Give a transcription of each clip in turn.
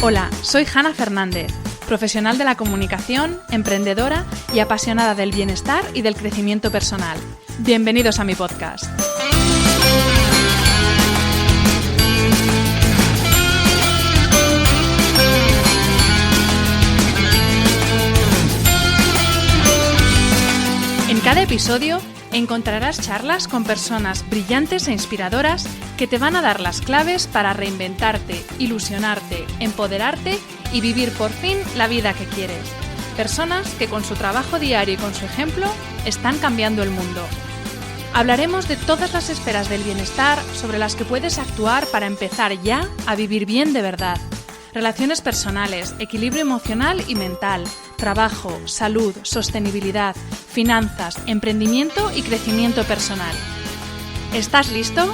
Hola, soy Hanna Fernández, profesional de la comunicación, emprendedora y apasionada del bienestar y del crecimiento personal. Bienvenidos a mi podcast. En cada episodio encontrarás charlas con personas brillantes e inspiradoras que te van a dar las claves para reinventarte, ilusionarte, empoderarte y vivir por fin la vida que quieres. Personas que con su trabajo diario y con su ejemplo están cambiando el mundo. Hablaremos de todas las esferas del bienestar sobre las que puedes actuar para empezar ya a vivir bien de verdad. Relaciones personales, equilibrio emocional y mental, trabajo, salud, sostenibilidad, finanzas, emprendimiento y crecimiento personal. ¿Estás listo?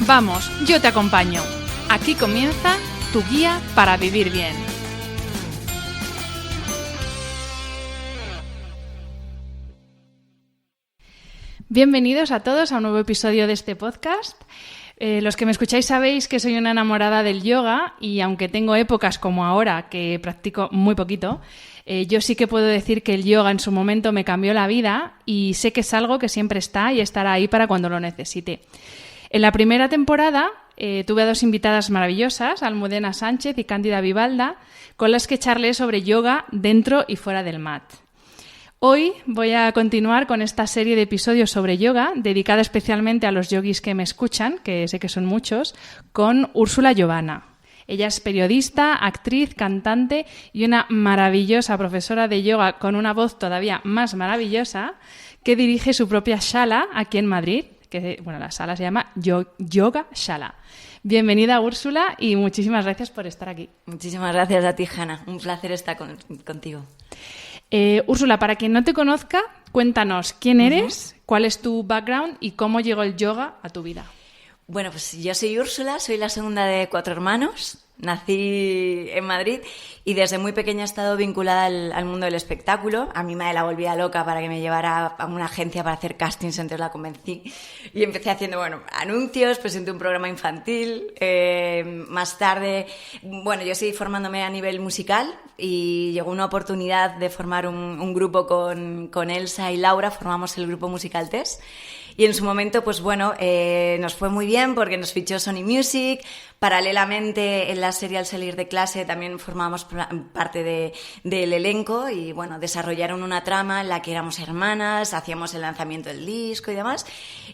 Vamos, yo te acompaño. Aquí comienza tu guía para vivir bien. Bienvenidos a todos a un nuevo episodio de este podcast. Los que me escucháis sabéis que soy una enamorada del yoga y aunque tengo épocas como ahora que practico muy poquito, yo sí que puedo decir que el yoga en su momento me cambió la vida y sé que es algo que siempre está y estará ahí para cuando lo necesite. En la primera temporada tuve a dos invitadas maravillosas, Almudena Sánchez y Cándida Vivalda, con las que charlé sobre yoga dentro y fuera del mat. Hoy voy a continuar con esta serie de episodios sobre yoga, dedicada especialmente a los yogis que me escuchan, que sé que son muchos, con Úrsula Giovanna. Ella es periodista, actriz, cantante y una maravillosa profesora de yoga con una voz todavía más maravillosa, que dirige su propia shala aquí en Madrid, que la sala se llama Yoga Shala. Bienvenida, Úrsula, y muchísimas gracias por estar aquí. Muchísimas gracias a ti, Hanna. Un placer estar contigo. Úrsula, para quien no te conozca, cuéntanos quién eres, cuál es tu background y cómo llegó el yoga a tu vida. Bueno, pues yo soy Úrsula, soy la segunda de 4 hermanos. Nací en Madrid y desde muy pequeña he estado vinculada al mundo del espectáculo. A mi madre la volvía loca para que me llevara a una agencia para hacer castings, entonces la convencí. Y empecé haciendo, anuncios, presenté un programa infantil. Más tarde, yo seguí formándome a nivel musical y llegó una oportunidad de formar un grupo con Elsa y Laura, formamos el grupo musical Tess. Y en su momento, nos fue muy bien porque nos fichó Sony Music. Paralelamente, en la serie Al salir de clase también formábamos parte del elenco y, desarrollaron una trama en la que éramos hermanas, hacíamos el lanzamiento del disco y demás.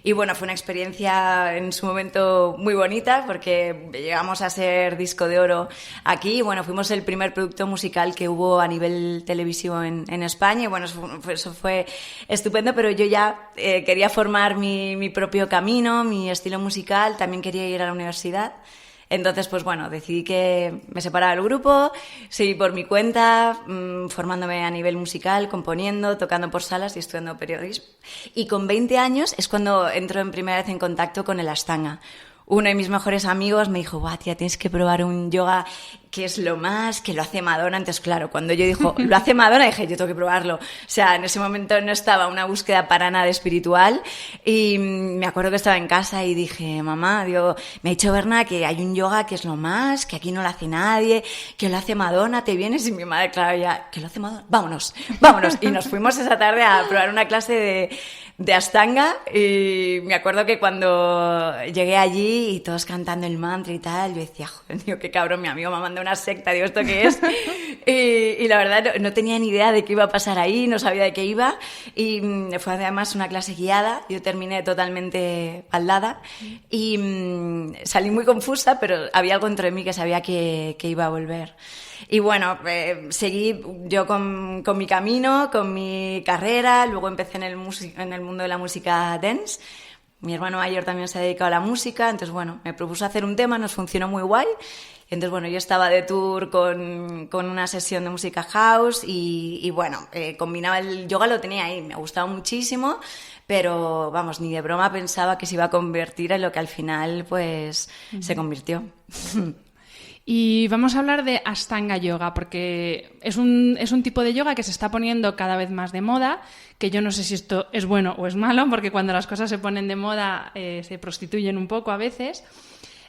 Y, fue una experiencia en su momento muy bonita porque llegamos a ser disco de oro aquí. Fuimos el primer producto musical que hubo a nivel televisivo en España. Y, eso fue estupendo, pero yo ya quería formar mi propio camino, mi estilo musical. También quería ir a la universidad. Entonces, decidí que me separaba del grupo, seguí por mi cuenta, formándome a nivel musical, componiendo, tocando por salas y estudiando periodismo. Y con 20 años es cuando entro en primera vez en contacto con el Ashtanga. Uno de mis mejores amigos me dijo, tía, tienes que probar un yoga que es lo más, que lo hace Madonna. Entonces, claro, cuando yo dijo, lo hace Madonna, dije, yo tengo que probarlo. O sea, en ese momento no estaba una búsqueda para nada espiritual y me acuerdo que estaba en casa y dije, mamá, me ha dicho Berna que hay un yoga que es lo más, que aquí no lo hace nadie, que lo hace Madonna, ¿te vienes? Y mi madre, claro, ya, ¿que lo hace Madonna? Vámonos. Y nos fuimos esa tarde a probar una clase de Ashtanga y me acuerdo que cuando llegué allí y todos cantando el mantra y tal, yo decía, joder, tío, qué cabrón, mi amigo me manda una secta, digo, ¿esto qué es? y la verdad no tenía ni idea de qué iba a pasar ahí, no sabía de qué iba y fue además una clase guiada, yo terminé totalmente baldada y salí muy confusa, pero había algo dentro de mí que sabía que iba a volver. Y seguí yo con mi camino, con mi carrera, luego empecé en el mundo de la música dance. Mi hermano mayor también se ha dedicado a la música, entonces me propuso hacer un tema, nos funcionó muy guay. Entonces yo estaba de tour con una sesión de música house y combinaba el yoga, lo tenía ahí, me gustaba muchísimo, pero ni de broma pensaba que se iba a convertir en lo que al final se convirtió. Y vamos a hablar de Ashtanga Yoga, porque es un tipo de yoga que se está poniendo cada vez más de moda, que yo no sé si esto es bueno o es malo, porque cuando las cosas se ponen de moda se prostituyen un poco a veces.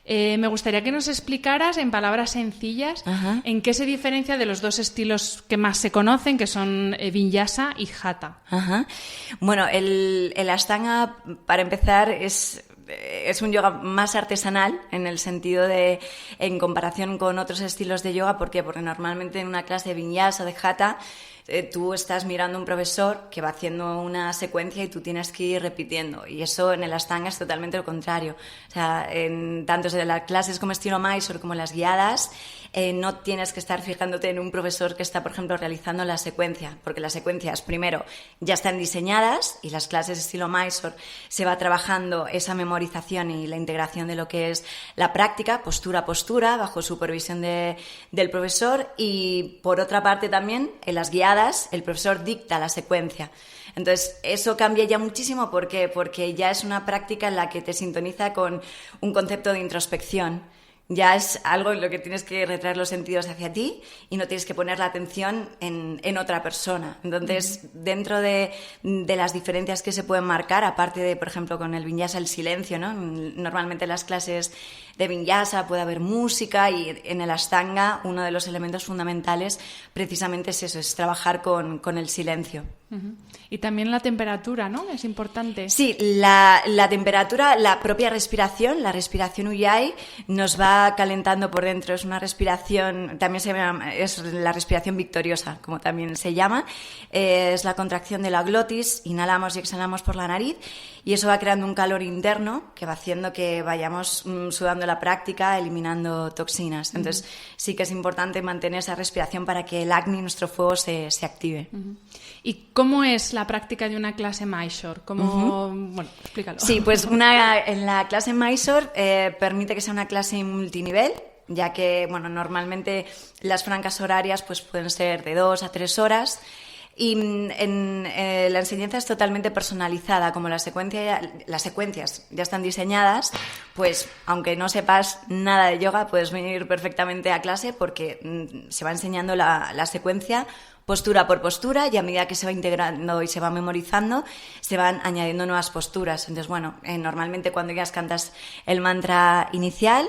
Me gustaría que nos explicaras en palabras sencillas en qué se diferencia de los dos estilos que más se conocen, que son Vinyasa y Hatha. Bueno, el Ashtanga, para empezar, es un yoga más artesanal en el sentido de, en comparación con otros estilos de yoga. ¿Por qué? Porque normalmente en una clase de Vinyasa, de Hatha, tú estás mirando a un profesor que va haciendo una secuencia y tú tienes que ir repitiendo. Y eso en el Ashtanga es totalmente lo contrario. O sea, tanto en las clases como estilo Mysore como en las guiadas, no tienes que estar fijándote en un profesor que está, por ejemplo, realizando la secuencia, porque las secuencias, primero, ya están diseñadas y las clases estilo Mysore se va trabajando esa memorización y la integración de lo que es la práctica, postura a postura, bajo supervisión del profesor. Y, por otra parte, también, en las guiadas, el profesor dicta la secuencia. Entonces, eso cambia ya muchísimo. ¿Por qué? Porque ya es una práctica en la que te sintoniza con un concepto de introspección. Ya es algo en lo que tienes que retraer los sentidos hacia ti y no tienes que poner la atención en otra persona. Entonces, dentro de las diferencias que se pueden marcar, aparte de, por ejemplo, con el Vinyasa, el silencio, ¿no? Normalmente en las clases de Vinyasa puede haber música, y en el Ashtanga uno de los elementos fundamentales precisamente es eso, es trabajar con el silencio. Y también la temperatura, ¿no? Es importante. Sí, la temperatura, la propia respiración, la respiración Ujjayi, nos va calentando por dentro. Es una respiración, también es la respiración victoriosa, como también se llama. Es la contracción de la glotis, inhalamos y exhalamos por la nariz, y eso va creando un calor interno que va haciendo que vayamos sudando la práctica, eliminando toxinas. Entonces, sí que es importante mantener esa respiración para que el Agni, nuestro fuego, se active. ¿Y cómo es la práctica de una clase Mysore? Bueno, explícalo. Sí, pues en la clase Mysore permite que sea una clase multinivel, ya que, bueno, normalmente las francas horarias pues pueden ser de 2 a 3 horas. Y la enseñanza es totalmente personalizada. Como las secuencias ya están diseñadas, pues aunque no sepas nada de yoga, puedes venir perfectamente a clase, porque se va enseñando la secuencia postura por postura, y a medida que se va integrando y se va memorizando, se van añadiendo nuevas posturas. Entonces, bueno, normalmente cuando ya cantas el mantra inicial,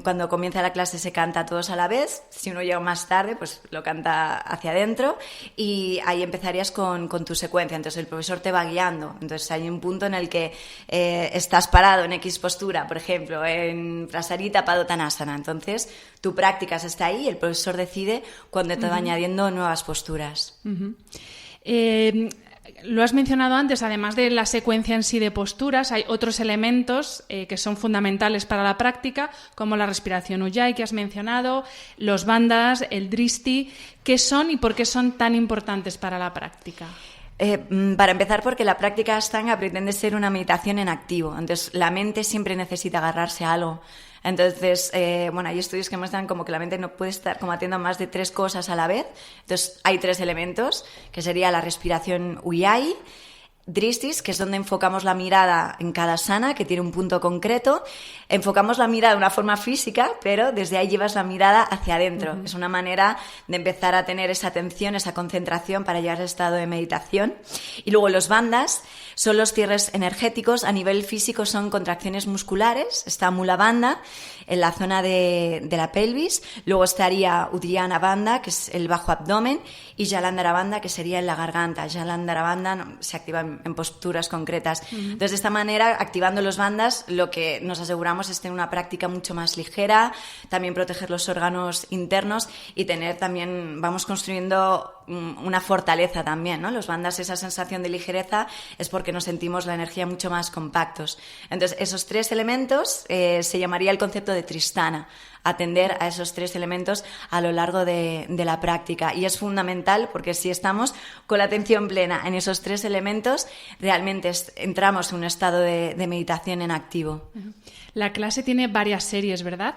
cuando comienza la clase se canta todos a la vez. Si uno llega más tarde, pues lo canta hacia adentro, y ahí empezarías con tu secuencia. Entonces el profesor te va guiando. Entonces hay un punto en el que estás parado en X postura, por ejemplo, en Prasarita Padottanasana. Entonces tu práctica está ahí y el profesor decide cuando te va añadiendo nuevas posturas. Lo has mencionado antes, además de la secuencia en sí de posturas, hay otros elementos que son fundamentales para la práctica, como la respiración Ujjayi que has mencionado, los bandhas, el drishti. ¿Qué son y por qué son tan importantes para la práctica? Para empezar, porque la práctica Ashtanga pretende ser una meditación en activo. Entonces, la mente siempre necesita agarrarse a algo. Entonces, hay estudios que muestran como que la mente no puede estar como haciendo más de 3 cosas a la vez. Entonces, hay 3 elementos, que sería la respiración Ujjayi, Drishtis, que es donde enfocamos la mirada en cada asana, que tiene un punto concreto. Enfocamos la mirada de una forma física, pero desde ahí llevas la mirada hacia adentro. Es una manera de empezar a tener esa atención, esa concentración para llegar al estado de meditación. Y luego los bandhas son los cierres energéticos. A nivel físico son contracciones musculares. Está Mula Bandha en la zona de la pelvis. Luego estaría Uddiyana Bandha, que es el bajo abdomen, y Jalandhara Bandha, que sería en la garganta. Jalandhara Bandha se activa en posturas concretas. Entonces, de esta manera, activando los bandhas, lo que nos aseguramos es tener una práctica mucho más ligera, también proteger los órganos internos y tener también, vamos construyendo una fortaleza también, ¿no? Los bandhas, esa sensación de ligereza, es porque nos sentimos la energía mucho más compactos. Entonces, esos 3 elementos se llamaría el concepto de Tristana, atender a esos 3 elementos a lo largo de la práctica. Y es fundamental, porque si estamos con la atención plena en esos 3 elementos, realmente entramos en un estado de meditación en activo. La clase tiene varias series, ¿verdad?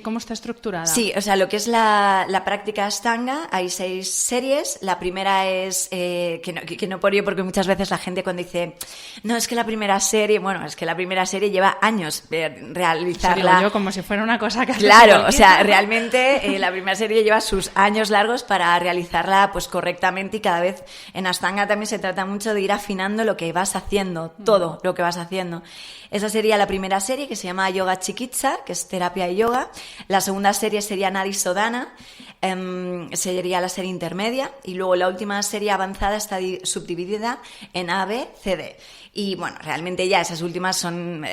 ¿Cómo está estructurada? Sí, o sea, lo que es la práctica Ashtanga, hay 6 series. tres. La primera es, que no por ello, porque muchas veces la gente cuando dice, no, es que la primera serie, bueno, es que la primera serie lleva años realizarla. Eso digo yo, como si fuera una cosa que... Claro, o sea, realmente la primera serie lleva sus años largos para realizarla pues correctamente, y cada vez en Ashtanga también se trata mucho de ir afinando lo que vas haciendo, todo lo que vas haciendo. Esa sería la primera serie, que se llama Yoga Chikitsa, que es terapia y yoga. La segunda serie sería Nadi Sodhana, sería la serie intermedia, y luego la última serie avanzada está subdividida en A, B, C, D. Y bueno, realmente ya esas últimas son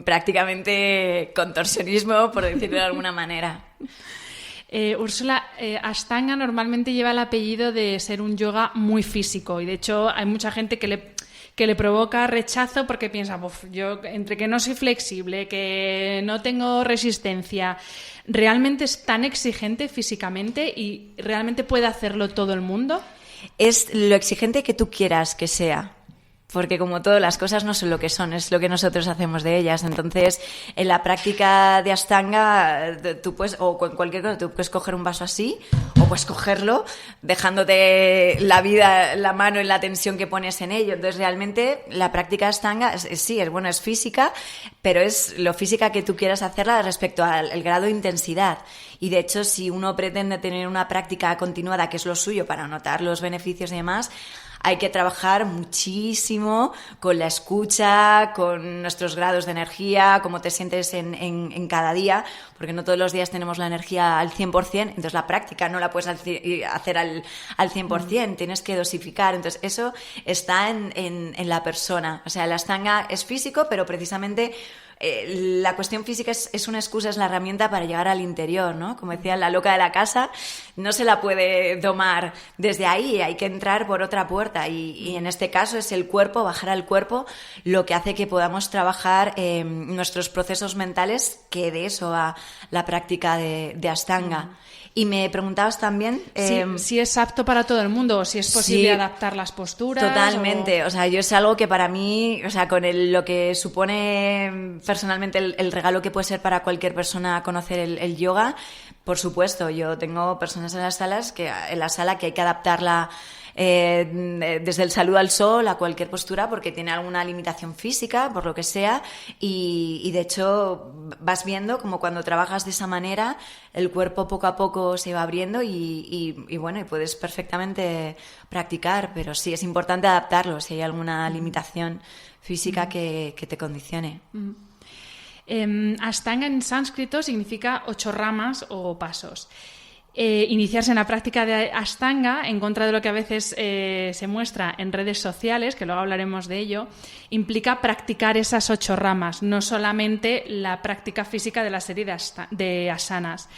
prácticamente contorsionismo, por decirlo de alguna manera. Úrsula, Ashtanga normalmente lleva el apellido de ser un yoga muy físico, y de hecho hay mucha gente que le provoca rechazo porque piensa, yo entre que no soy flexible, que no tengo resistencia, ¿realmente es tan exigente físicamente y realmente puede hacerlo todo el mundo? Es lo exigente que tú quieras que sea. Porque como todas las cosas no son lo que son, es lo que nosotros hacemos de ellas. Entonces, en la práctica de Ashtanga, tú puedes, o cualquier cosa, tú puedes coger un vaso así, o puedes cogerlo dejándote la vida, la mano en la tensión que pones en ello. Entonces, realmente, la práctica de Ashtanga es física, pero es lo física que tú quieras hacerla respecto al grado de intensidad. Y de hecho, si uno pretende tener una práctica continuada, que es lo suyo para notar los beneficios y demás, hay que trabajar muchísimo con la escucha, con nuestros grados de energía, cómo te sientes en cada día, porque no todos los días tenemos la energía al 100%, entonces la práctica no la puedes hacer al 100%, tienes que dosificar. Entonces eso está en la persona. O sea, la Ashtanga es físico, pero precisamente la cuestión física es una excusa, es la herramienta para llegar al interior, ¿no? Como decía la loca de la casa, no se la puede domar desde ahí, hay que entrar por otra puerta, y en este caso es el cuerpo, bajar al cuerpo, lo que hace que podamos trabajar nuestros procesos mentales, que de eso va la práctica de Ashtanga. Y me preguntabas también... si es apto para todo el mundo, o si es posible adaptar las posturas. Totalmente, o sea, yo es algo que para mí, o sea, con lo que supone personalmente el regalo que puede ser para cualquier persona conocer el yoga, por supuesto, yo tengo personas en la sala que hay que adaptarla desde el saludo al sol a cualquier postura porque tiene alguna limitación física, por lo que sea, y de hecho vas viendo como cuando trabajas de esa manera el cuerpo poco a poco se va abriendo y bueno, y puedes perfectamente practicar, pero sí es importante adaptarlo si hay alguna limitación física que te condicione. Ashtanga en sánscrito significa 8 ramas o pasos. Iniciarse en la práctica de Ashtanga, en contra de lo que a veces se muestra en redes sociales, que luego hablaremos de ello, implica practicar esas 8 ramas, no solamente la práctica física de la serie de asanas.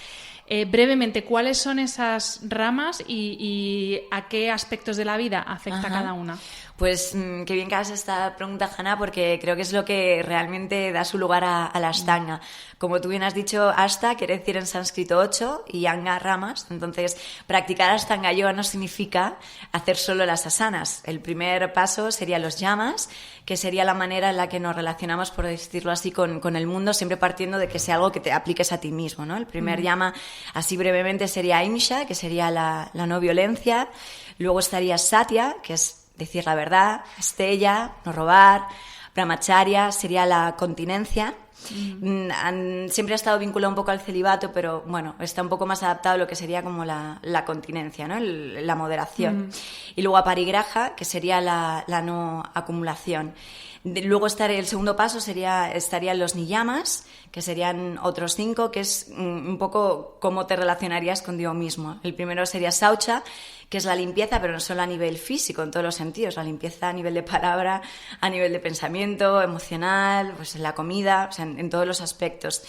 Brevemente, ¿cuáles son esas ramas y a qué aspectos de la vida afecta cada una? Pues qué bien que hagas esta pregunta, Hanna, porque creo que es lo que realmente da su lugar a la Ashtanga. Como tú bien has dicho, Ashta quiere decir en sánscrito 8 y Anga ramas. Entonces, practicar Ashtanga Yoga no significa hacer solo las asanas. El primer paso sería los yamas, que sería la manera en la que nos relacionamos, por decirlo así, con el mundo, siempre partiendo de que sea algo que te apliques a ti mismo, ¿no? El primer yama, así brevemente, sería Ahimsa, que sería la no violencia. Luego estaría Satya, que es decir la verdad, Asteya, no robar, Brahmacharya sería la continencia. Siempre ha estado vinculado un poco al celibato, pero bueno, está un poco más adaptado a lo que sería como la continencia, ¿no? La moderación. Y luego Aparigraha, que sería la no acumulación. Luego el segundo paso estarían los niyamas, que serían otros 5, que es un poco cómo te relacionarías contigo mismo. El primero sería Saucha, que es la limpieza, pero no solo a nivel físico, en todos los sentidos. La limpieza a nivel de palabra, a nivel de pensamiento, emocional, pues en la comida, o sea, en todos los aspectos.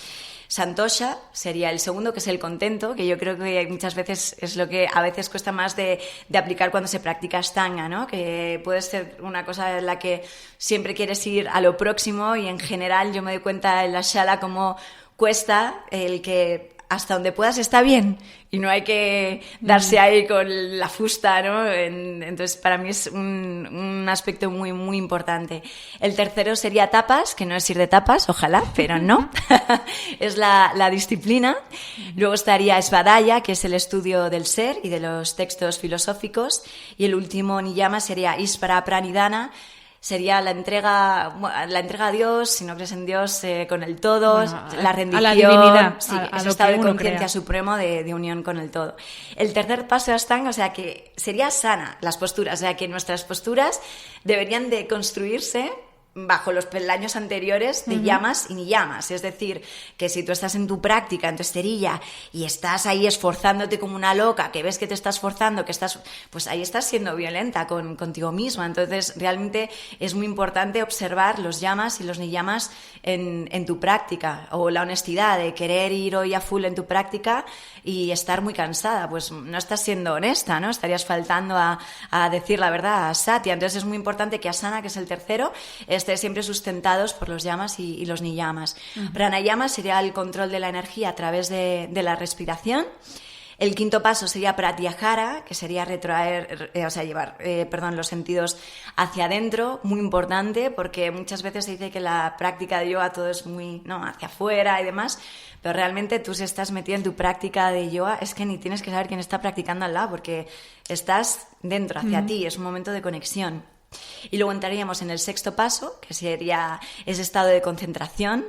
Santosha sería el segundo, que es el contento, que yo creo que muchas veces es lo que a veces cuesta más de aplicar cuando se practica Ashtanga, ¿no? Que puede ser una cosa en la que siempre quieres ir a lo próximo y en general yo me doy cuenta en la shala cómo cuesta el que hasta donde puedas está bien y no hay que darse ahí con la fusta, ¿no? Entonces, para mí es un aspecto muy, muy importante. El tercero sería tapas, que no es ir de tapas, ojalá, pero no. Es la disciplina. Luego estaría Svadhyaya, que es el estudio del ser y de los textos filosóficos. Y el último niyama sería Ishvara Pranidhana, sería la entrega a Dios, si no crees en Dios, con el todo, bueno, la rendición, a la divinidad, sí, ese estado de conciencia supremo de unión con el todo. El tercer paso de Ashtanga, o sea, que sería sana las posturas, o sea, que nuestras posturas deberían de construirse bajo los peldaños anteriores de yamas y niyamas. Es decir, que si tú estás en tu práctica, en tu esterilla, y estás ahí esforzándote como una loca, que ves que te estás forzando, pues ahí estás siendo violenta contigo misma. Entonces, realmente es muy importante observar los yamas y los niyamas en tu práctica, o la honestidad de querer ir hoy a full en tu práctica y estar muy cansada. Pues no estás siendo honesta, ¿no? Estarías faltando a decir la verdad, a satya. Entonces, es muy importante que asana, que es el tercero, estén siempre sustentados por los yamas y los niyamas. Pranayama sería el control de la energía a través de la respiración. El quinto paso sería pratyahara, que sería retraer, llevar los sentidos hacia adentro, muy importante, porque muchas veces se dice que la práctica de yoga todo es muy hacia afuera y demás, pero realmente tú si estás metido en tu práctica de yoga es que ni tienes que saber quién está practicando al lado, porque estás dentro, hacia ti, es un momento de conexión. Y luego entraríamos en el sexto paso, que sería ese estado de concentración,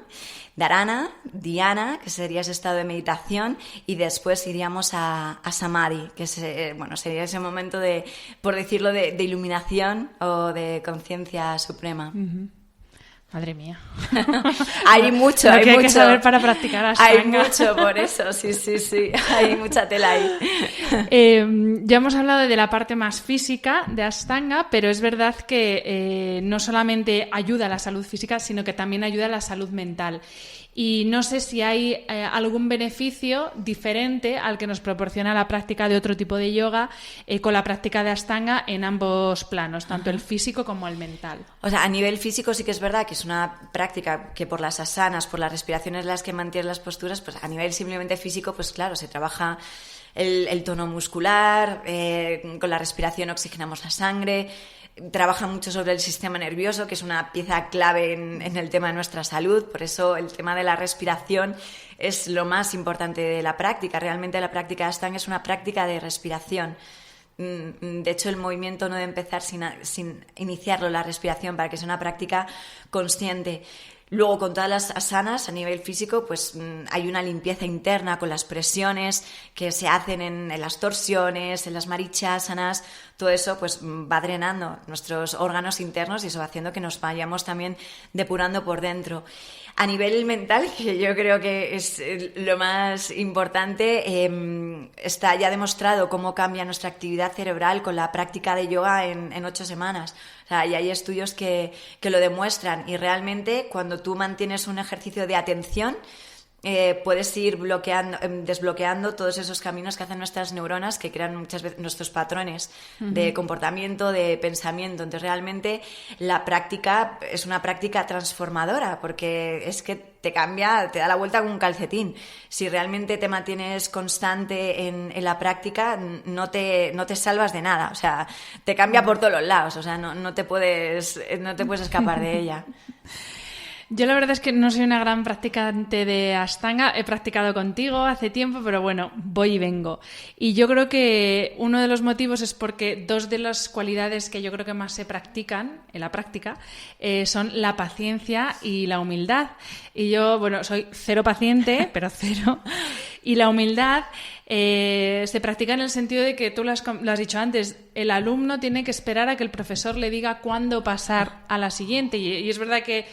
dharana, dhyana, que sería ese estado de meditación, y después iríamos a samadhi, que sería ese momento de, por decirlo, de iluminación o de conciencia suprema. Madre mía. Hay mucho, hay mucho que saber para practicar Ashtanga. Hay mucho por eso, sí. Hay mucha tela ahí. Ya hemos hablado de la parte más física de Ashtanga, pero es verdad que no solamente ayuda a la salud física, sino que también ayuda a la salud mental. Y no sé si hay algún beneficio diferente al que nos proporciona la práctica de otro tipo de yoga con la práctica de Ashtanga en ambos planos, tanto el físico como el mental. O sea, a nivel físico sí que es verdad que es una práctica que por las asanas, por las respiraciones las que mantienen las posturas, pues a nivel simplemente físico, pues claro, se trabaja el tono muscular, con la respiración oxigenamos la sangre. Trabaja mucho sobre el sistema nervioso, que es una pieza clave en el tema de nuestra salud. Por eso el tema de la respiración es lo más importante de la práctica. Realmente la práctica de Ashtanga es una práctica de respiración. De hecho, el movimiento no debe empezar sin iniciarlo, la respiración, para que sea una práctica consciente. Luego, con todas las asanas a nivel físico, pues hay una limpieza interna con las presiones que se hacen en las torsiones, en las marichasanas. Todo eso pues va drenando nuestros órganos internos y eso va haciendo que nos vayamos también depurando por dentro. A nivel mental, que yo creo que es lo más importante, está ya demostrado cómo cambia nuestra actividad cerebral con la práctica de yoga en 8 semanas. O sea, y hay estudios que lo demuestran, y realmente cuando tú mantienes un ejercicio de atención, puedes ir desbloqueando todos esos caminos que hacen nuestras neuronas, que crean muchas veces nuestros patrones de comportamiento, de pensamiento. Entonces realmente la práctica es una práctica transformadora, porque es que te cambia, te da la vuelta con un calcetín. Si realmente te mantienes constante en la práctica, no te salvas de nada. O sea, te cambia por todos los lados. O sea, no te puedes escapar de ella. Yo la verdad es que no soy una gran practicante de Ashtanga, he practicado contigo hace tiempo, pero bueno, voy y vengo. Y yo creo que uno de los motivos es porque dos de las cualidades que yo creo que más se practican en la práctica son la paciencia y la humildad. Y yo, bueno, soy cero paciente, pero cero. Y la humildad se practica en el sentido de que tú lo has dicho antes, el alumno tiene que esperar a que el profesor le diga cuándo pasar a la siguiente. Y es verdad que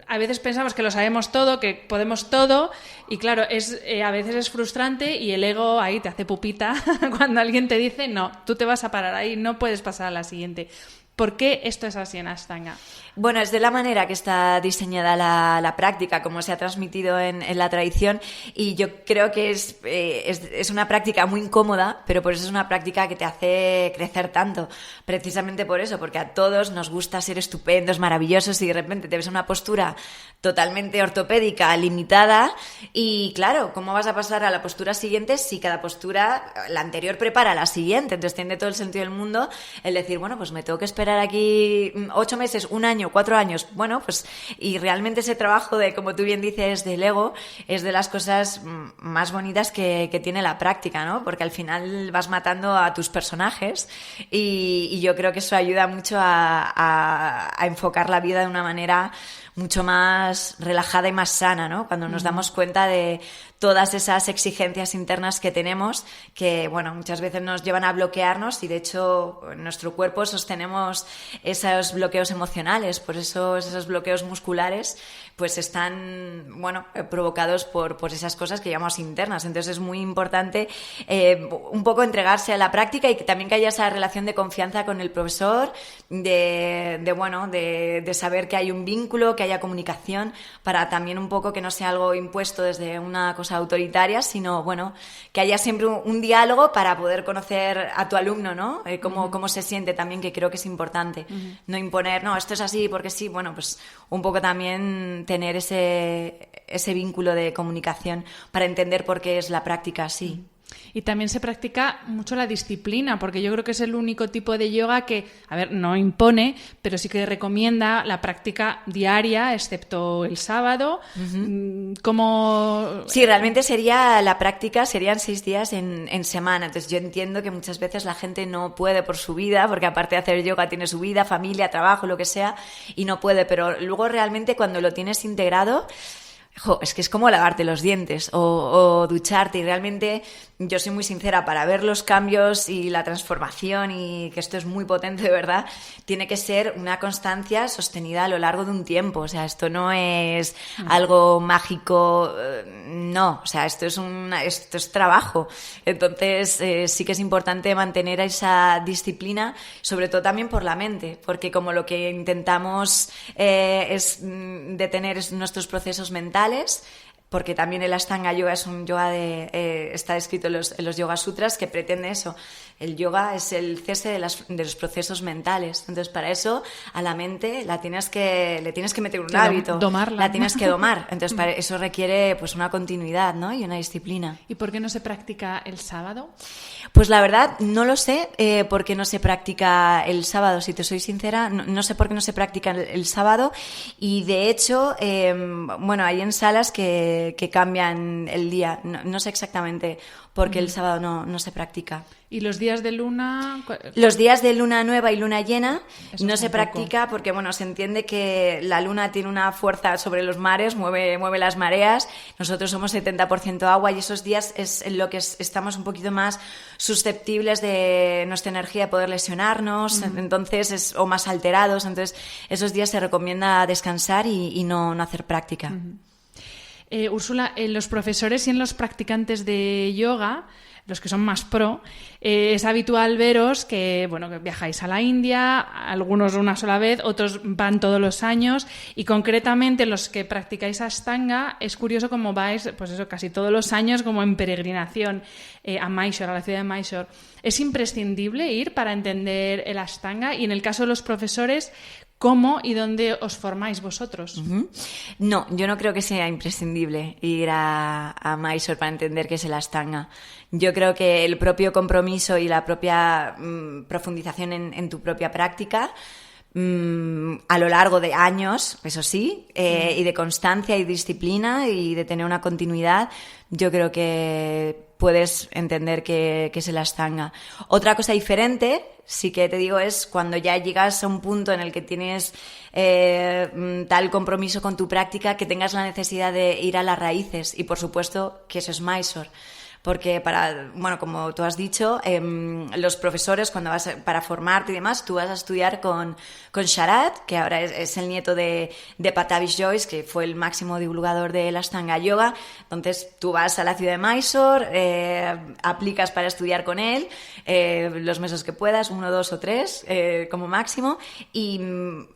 a veces pensamos que lo sabemos todo, que podemos todo, y claro, a veces es frustrante y el ego ahí te hace pupita cuando alguien te dice no, tú te vas a parar ahí, no puedes pasar a la siguiente. ¿Por qué esto es así en Ashtanga? Bueno, es de la manera que está diseñada la práctica, como se ha transmitido en la tradición, y yo creo que es una práctica muy incómoda, pero por eso es una práctica que te hace crecer tanto. Precisamente por eso, porque a todos nos gusta ser estupendos, maravillosos, y de repente te ves en una postura totalmente ortopédica, limitada, y claro, ¿cómo vas a pasar a la postura siguiente si cada postura, la anterior prepara la siguiente? Entonces tiene todo el sentido del mundo el decir, bueno, pues me tengo que esperar aquí 8 meses, 1 año, 4 años, bueno, pues, y realmente ese trabajo de, como tú bien dices, del ego, es de las cosas más bonitas que tiene la práctica, ¿no? Porque al final vas matando a tus personajes y yo creo que eso ayuda mucho a enfocar la vida de una manera mucho más relajada y más sana, ¿no? Cuando nos damos cuenta de todas esas exigencias internas que tenemos, que, bueno, muchas veces nos llevan a bloquearnos y, de hecho, en nuestro cuerpo sostenemos esos bloqueos emocionales, por eso esos bloqueos musculares pues están, bueno, provocados por esas cosas que llamamos internas. Entonces es muy importante un poco entregarse a la práctica y que también que haya esa relación de confianza con el profesor, de saber que hay un vínculo, que haya comunicación, para también un poco que no sea algo impuesto desde una cosa autoritaria, sino, bueno, que haya siempre un diálogo para poder conocer a tu alumno, ¿no? Cómo se siente también, que creo que es importante. No imponer, no, esto es así porque sí, bueno, pues un poco también tener ese vínculo de comunicación para entender por qué es la práctica así. Y también se practica mucho la disciplina, porque yo creo que es el único tipo de yoga que, a ver, no impone, pero sí que recomienda la práctica diaria, excepto el sábado. Sí, realmente la práctica serían 6 días en semana. Entonces yo entiendo que muchas veces la gente no puede por su vida, porque aparte de hacer yoga tiene su vida, familia, trabajo, lo que sea, y no puede. Pero luego realmente cuando lo tienes integrado, es que es como lavarte los dientes o ducharte, y realmente yo soy muy sincera, para ver los cambios y la transformación, y que esto es muy potente de verdad, tiene que ser una constancia sostenida a lo largo de un tiempo. O sea, esto no es algo mágico, no, o sea, esto es trabajo. Entonces sí que es importante mantener esa disciplina, sobre todo también por la mente, porque como lo que intentamos es detener nuestros procesos mentales, porque también el Ashtanga Yoga es un yoga está escrito en los Yoga Sutras, que pretende eso. El yoga es el cese de los procesos mentales. Entonces, para eso, a la mente le tienes que meter un hábito. Domarla. La tienes que domar. Entonces, para eso requiere pues una continuidad, ¿no? Y una disciplina. ¿Y por qué no se practica el sábado? Pues la verdad, no lo sé por qué no se practica el sábado. Si te soy sincera, no sé por qué no se practica el sábado. Y de hecho, bueno, hay en salas que cambian el día. No sé exactamente por qué el sábado no se practica. ¿Y los días de luna? Los días de luna nueva y luna llena Eso no es se un practica poco. porque, bueno, se entiende que la luna tiene una fuerza sobre los mares, mueve las mareas. Nosotros somos 70% agua, y esos días es en lo que estamos un poquito más susceptibles de nuestra energía de poder lesionarnos, entonces o más alterados. Entonces, esos días se recomienda descansar y no hacer práctica. Úrsula, en los profesores y en los practicantes de yoga, los que son más pro, es habitual veros que, bueno, que viajáis a la India, algunos una sola vez, otros van todos los años, y concretamente los que practicáis Ashtanga, es curioso cómo vais, pues eso, casi todos los años como en peregrinación a Mysore, a la ciudad de Mysore. ¿Es imprescindible ir para entender el Ashtanga? Y en el caso de los profesores, ¿cómo y dónde os formáis vosotros? No, yo no creo que sea imprescindible ir a Mysore para entender qué es el Ashtanga. Yo creo que el propio compromiso y la propia profundización en tu propia práctica, a lo largo de años, eso sí, y de constancia y disciplina y de tener una continuidad, yo creo que puedes entender qué es el Ashtanga. Otra cosa diferente, sí que te digo, es cuando ya llegas a un punto en el que tienes tal compromiso con tu práctica que tengas la necesidad de ir a las raíces, y por supuesto que eso es Mysore. porque bueno, como tú has dicho, los profesores cuando para formarte y demás, tú vas a estudiar con Sharad, que ahora es el nieto de Patavish Jois, que fue el máximo divulgador del Ashtanga Yoga. Entonces tú vas a la ciudad de Mysore, aplicas para estudiar con él los meses que puedas, 1, 2 o 3 como máximo, y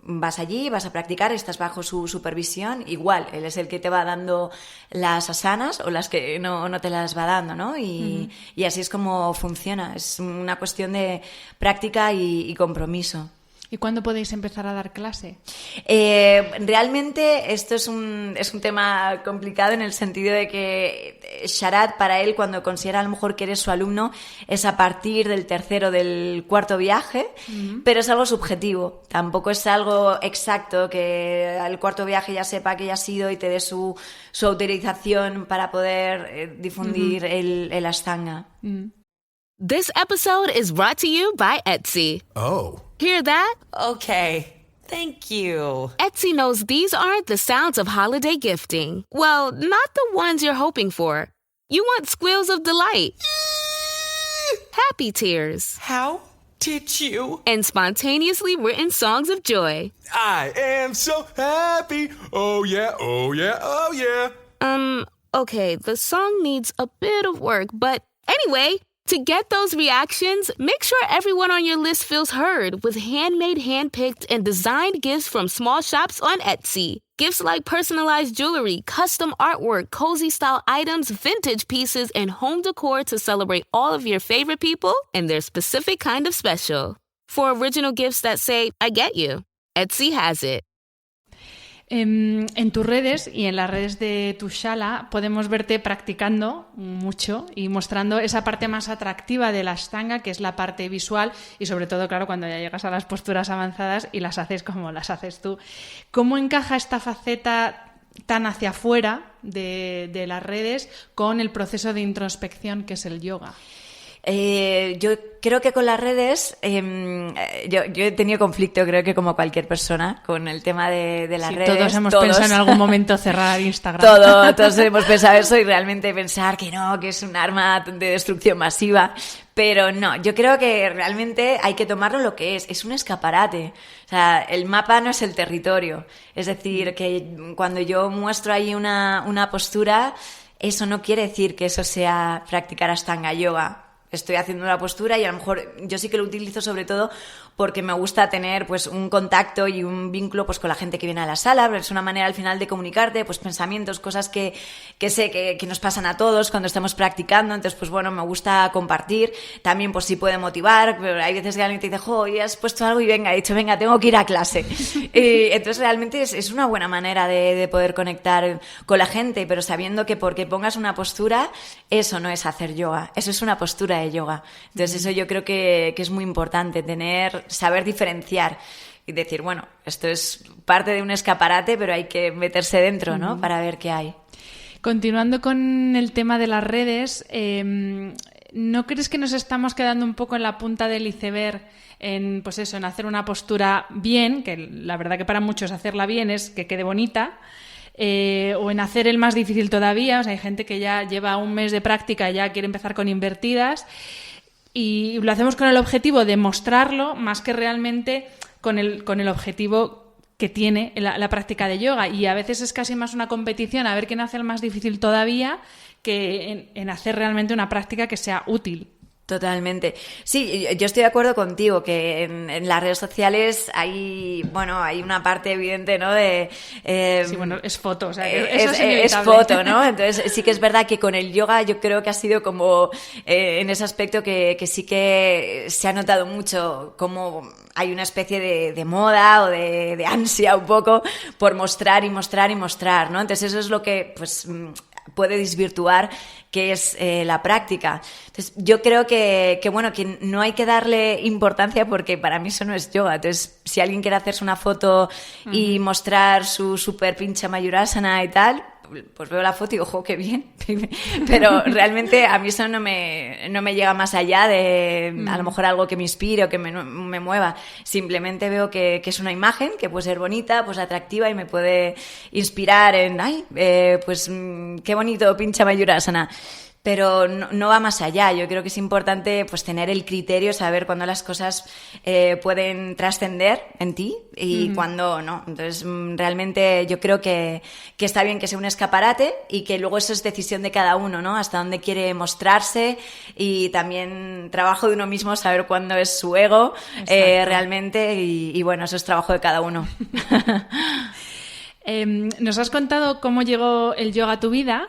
vas allí, vas a practicar, estás bajo su supervisión. Igual, él es el que te va dando las asanas o las que no te las va dando, ¿no? Y así es como funciona. Es una cuestión de práctica y compromiso. ¿Y cuándo podéis empezar a dar clase? Realmente esto es un tema complicado en el sentido de que Sharad, para él, cuando considera a lo mejor que eres su alumno, es a partir del 3º o del 4º viaje, pero es algo subjetivo. Tampoco es algo exacto que al 4º viaje ya sepa que ya has ido y te dé su autorización para poder difundir el Ashtanga. This episode is brought to you by Etsy. Oh. Hear that? Okay. Thank you. Etsy knows these aren't the sounds of holiday gifting. Well, not the ones you're hoping for. You want squeals of delight. Happy tears. How did you? And spontaneously written songs of joy. I am so happy. Oh yeah, oh yeah, oh yeah. Okay, the song needs a bit of work, but anyway, to get those reactions, make sure everyone on your list feels heard with handmade, handpicked, and designed gifts from small shops on Etsy. Gifts like personalized jewelry, custom artwork, cozy style items, vintage pieces, and home decor to celebrate all of your favorite people and their specific kind of special. For original gifts that say, I get you, Etsy has it. En tus redes y en las redes de tu Shala podemos verte practicando mucho y mostrando esa parte más atractiva de la Ashtanga, que es la parte visual, y sobre todo, claro, cuando ya llegas a las posturas avanzadas y las haces como las haces tú. ¿Cómo encaja esta faceta tan hacia afuera de las redes con el proceso de introspección que es el yoga? Yo creo que con las redes, yo he tenido conflicto, creo que como cualquier persona, con el tema de las redes. Todos hemos pensado en algún momento cerrar Instagram. Todos hemos pensado eso y realmente pensar que no, que es un arma de destrucción masiva. Pero no, yo creo que realmente hay que tomarlo lo que es un escaparate. O sea, el mapa no es el territorio. Es decir, que cuando yo muestro ahí una postura, eso no quiere decir que eso sea practicar Ashtanga Yoga. Estoy haciendo una postura y a lo mejor yo sí que lo utilizo sobre todo porque me gusta tener pues un contacto y un vínculo pues con la gente que viene a la sala. Es una manera al final de comunicarte pues pensamientos, cosas que sé que nos pasan a todos cuando estamos practicando. Entonces pues bueno, me gusta compartir. También pues sí puede motivar, pero hay veces que alguien te dice, jo, y has puesto algo y venga, he dicho, venga, tengo que ir a clase. Entonces realmente es una buena manera de poder conectar con la gente, pero sabiendo que porque pongas una postura, eso no es hacer yoga, eso es una postura de yoga. Entonces eso yo creo que es muy importante, saber diferenciar y decir, bueno, esto es parte de un escaparate, pero hay que meterse dentro, ¿no? Para ver qué hay. Continuando con el tema de las redes, ¿no crees que nos estamos quedando un poco en la punta del iceberg en, pues eso, en hacer una postura bien, que la verdad que para muchos hacerla bien es que quede bonita, o en hacer el más difícil todavía? O sea, hay gente que ya lleva un mes de práctica y ya quiere empezar con invertidas y lo hacemos con el objetivo de mostrarlo más que realmente con el objetivo que tiene la práctica de yoga, y a veces es casi más una competición a ver quién hace el más difícil todavía que en hacer realmente una práctica que sea útil. Totalmente. Sí, yo estoy de acuerdo contigo que en las redes sociales hay una parte evidente, ¿no? Sí, bueno, es foto, o sea, eso es foto, ¿no? Entonces sí que es verdad que con el yoga yo creo que ha sido como en ese aspecto que sí que se ha notado mucho como hay una especie de moda o de ansia un poco por mostrar y mostrar y mostrar, ¿no? Entonces eso es lo que pues puede desvirtuar que es la práctica. Entonces yo creo que no hay que darle importancia porque para mí eso no es yoga. Entonces si alguien quiere hacerse una foto y mostrar su super pincha mayurasana y tal, pues veo la foto y digo, ¡jo, qué bien! Pero realmente a mí eso no me llega más allá de a lo mejor algo que me inspire o que me mueva. Simplemente veo que es una imagen que puede ser bonita, pues atractiva y me puede inspirar en, pues qué bonito pincha mayurasana. pero no va más allá. Yo creo que es importante pues tener el criterio, saber cuándo las cosas pueden trascender en ti y cuándo no. Entonces, realmente yo creo que está bien que sea un escaparate y que luego eso es decisión de cada uno, ¿no? Hasta dónde quiere mostrarse y también trabajo de uno mismo, saber cuándo es su ego realmente y bueno, eso es trabajo de cada uno. Nos has contado cómo llegó el yoga a tu vida,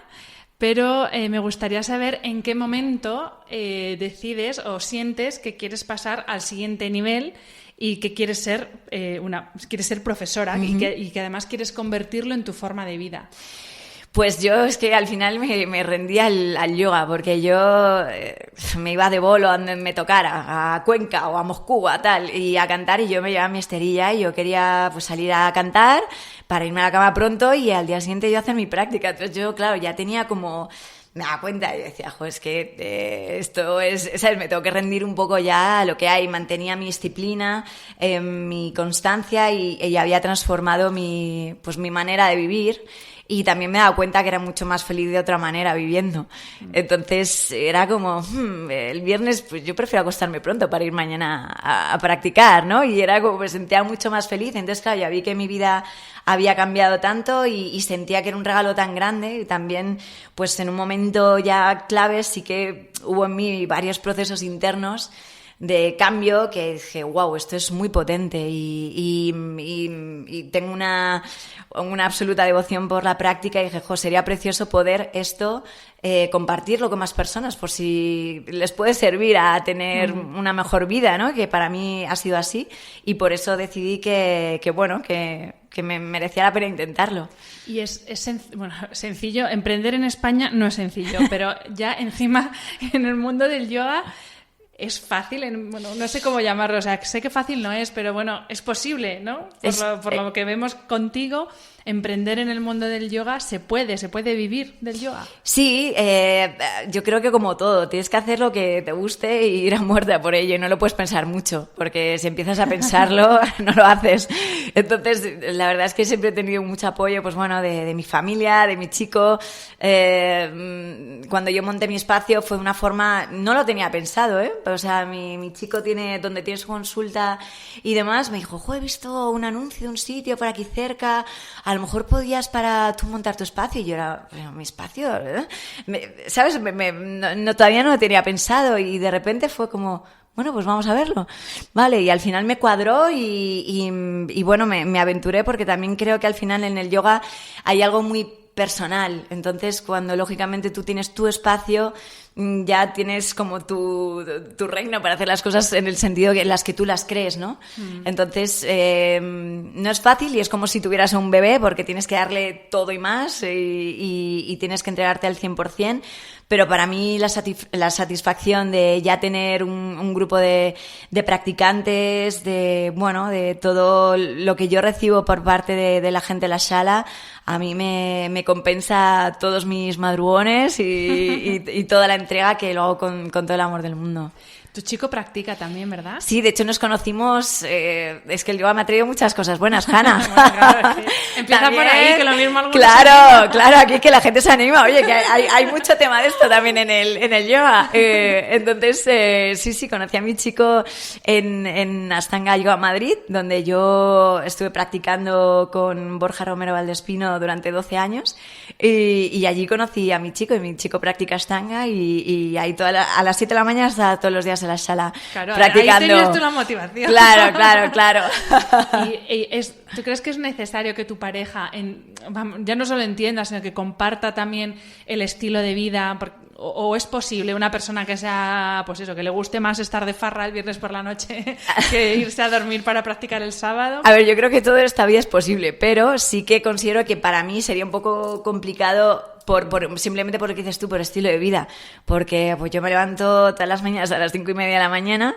pero me gustaría saber en qué momento decides o sientes que quieres pasar al siguiente nivel y que quieres ser profesora y que además quieres convertirlo en tu forma de vida. Pues yo es que al final me rendí al yoga, porque yo me iba de bolo a donde me tocara, a Cuenca o a Moscú, a tal, y a cantar, y yo me llevaba mi esterilla y yo quería pues salir a cantar para irme a la cama pronto y al día siguiente yo hacer mi práctica. Entonces yo, claro, ya tenía como... Me daba cuenta y decía, es que esto es, ¿sabes? Me tengo que rendir un poco ya a lo que hay. Mantenía mi disciplina, mi constancia y había transformado mi manera de vivir. Y también me he dado cuenta que era mucho más feliz de otra manera viviendo. Entonces era como, el viernes pues yo prefiero acostarme pronto para ir mañana a practicar, ¿no? Y era como, me sentía mucho más feliz. Entonces, claro, ya vi que mi vida había cambiado tanto y sentía que era un regalo tan grande. Y también, pues en un momento ya clave sí que hubo en mí varios procesos internos de cambio que dije, wow, esto es muy potente y tengo una absoluta devoción por la práctica y dije, sería precioso poder esto compartirlo con más personas por si les puede servir a tener una mejor vida, ¿no? Que para mí ha sido así y por eso decidí que me merecía la pena intentarlo. Y es sencillo, emprender en España no es sencillo, pero ya encima en el mundo del yoga es fácil, no sé cómo llamarlo, o sea, sé que fácil no es, pero bueno, es posible, ¿no? Por lo que vemos contigo, emprender en el mundo del yoga se puede vivir del yoga. Sí, yo creo que como todo, tienes que hacer lo que te guste y ir a muerte a por ello y no lo puedes pensar mucho, porque si empiezas a pensarlo, no lo haces. Entonces, la verdad es que siempre he tenido mucho apoyo, pues bueno, de mi familia, de mi chico. Cuando yo monté mi espacio fue de una forma, no lo tenía pensado, o sea, mi chico donde tiene su consulta y demás, me dijo, he visto un anuncio de un sitio por aquí cerca, a lo mejor podías para tú montar tu espacio. Y yo era, ¿mi espacio? ¿Sabes? Todavía no lo tenía pensado y de repente fue como, bueno, pues vamos a verlo. Vale, y al final me cuadró y bueno, me aventuré porque también creo que al final en el yoga hay algo muy personal. Entonces, cuando lógicamente tú tienes tu espacio, ya tienes como tu reino para hacer las cosas en el sentido en las que tú las crees, ¿no? Entonces, no es fácil y es como si tuvieras a un bebé porque tienes que darle todo y más y tienes que entregarte al 100%. Pero para mí la satisfacción de ya tener un grupo de practicantes, de todo lo que yo recibo por parte de la gente de la sala, a mí me compensa todos mis madrugones y toda la entrega que lo hago con todo el amor del mundo. Tu chico practica también, ¿verdad? Sí, de hecho nos conocimos, es que el yoga me ha traído muchas cosas buenas, Hanna. Bueno, claro, es que empieza también, por ahí, que lo mismo algunos... Claro, aquí que la gente se anima, oye, que hay mucho tema de esto también en el yoga. Entonces, sí, conocí a mi chico en Ashtanga Yoga Madrid, donde yo estuve practicando con Borja Romero Valdespino durante 12 años, y allí conocí a mi chico, y mi chico practica Ashtanga, y ahí a las 7 de la mañana está todos los días en la sala practicando. Ahí tenías tú la motivación. Claro. ¿Tú crees que es necesario que tu pareja ya no solo entienda, sino que comparta también el estilo de vida? ¿O es posible una persona que sea, pues eso, que le guste más estar de farra el viernes por la noche que irse a dormir para practicar el sábado? A ver, yo creo que todo esta vida es posible, pero sí que considero que para mí sería un poco complicado simplemente por lo que dices tú, por estilo de vida. Porque pues yo me levanto todas las mañanas a las 5:30 de la mañana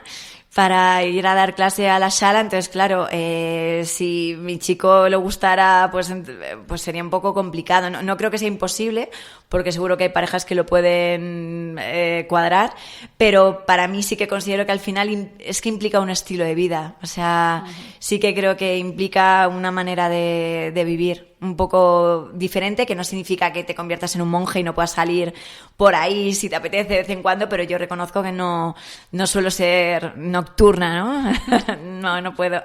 para ir a dar clase a la sala, entonces claro, si mi chico le gustara, pues sería un poco complicado. No creo que sea imposible, porque seguro que hay parejas que lo pueden cuadrar, pero para mí sí que considero que al final es que implica un estilo de vida, o sea, sí que creo que implica una manera de vivir. un poco diferente, que no significa que te conviertas en un monje y no puedas salir por ahí si te apetece de vez en cuando, pero yo reconozco que no suelo ser nocturna, ¿no? no puedo.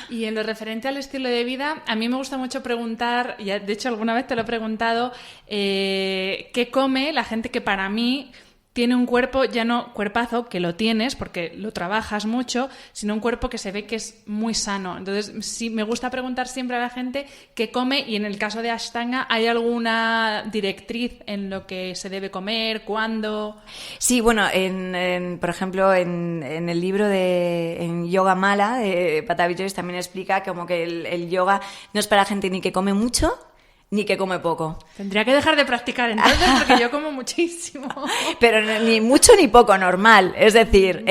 Y en lo referente al estilo de vida, a mí me gusta mucho preguntar, y de hecho alguna vez te lo he preguntado, ¿qué come la gente que para mí tiene un cuerpo, ya no cuerpazo, que lo tienes porque lo trabajas mucho, sino un cuerpo que se ve que es muy sano? Entonces, sí, me gusta preguntar siempre a la gente qué come, y en el caso de Ashtanga, ¿hay alguna directriz en lo que se debe comer? ¿Cuándo? Sí, bueno, por ejemplo, en el libro en Yoga Mala de Patabi Joyce también explica como que el yoga no es para gente ni que come mucho ni que come poco. Tendría que dejar de practicar entonces, porque yo como muchísimo. Pero ni mucho ni poco, normal. Es decir,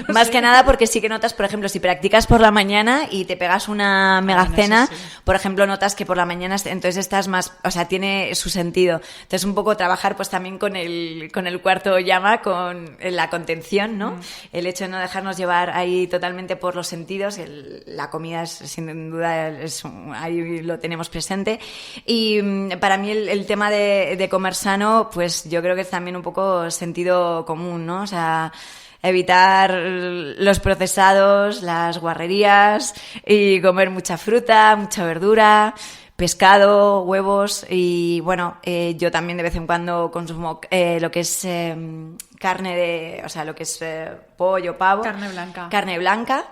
más que nada porque sí que notas, por ejemplo, si practicas por la mañana y te pegas una mega cena, sí. Por ejemplo, notas que por la mañana entonces estás más, o sea, tiene su sentido. Entonces, un poco trabajar pues también con el cuarto llama, con la contención, ¿no? El hecho de no dejarnos llevar ahí totalmente por los sentidos. La comida, sin duda, ahí lo tenemos presente. Y para mí el tema de comer sano, pues yo creo que es también un poco sentido común, ¿no? O sea, evitar los procesados, las guarrerías y comer mucha fruta, mucha verdura, pescado, huevos y bueno, yo también de vez en cuando consumo lo que es carne o sea, lo que es pollo, pavo. Carne blanca. Carne blanca.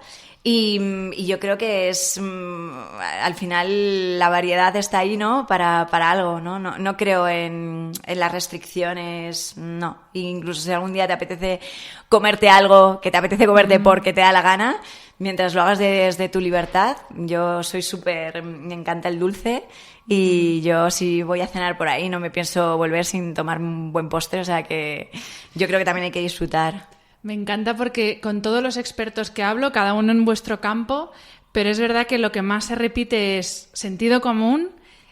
Y yo creo que es al final la variedad está ahí, ¿no? Para algo, ¿no? No creo en las restricciones, no. Incluso si algún día te apetece comerte algo que te apetece comerte porque te da la gana, mientras lo hagas desde tu libertad. Yo soy me encanta el dulce y yo si voy a cenar por ahí no me pienso volver sin tomar un buen postre, o sea que yo creo que también hay que disfrutar. Me encanta porque con todos los expertos que hablo, cada uno en vuestro campo, pero es verdad que lo que más se repite es sentido común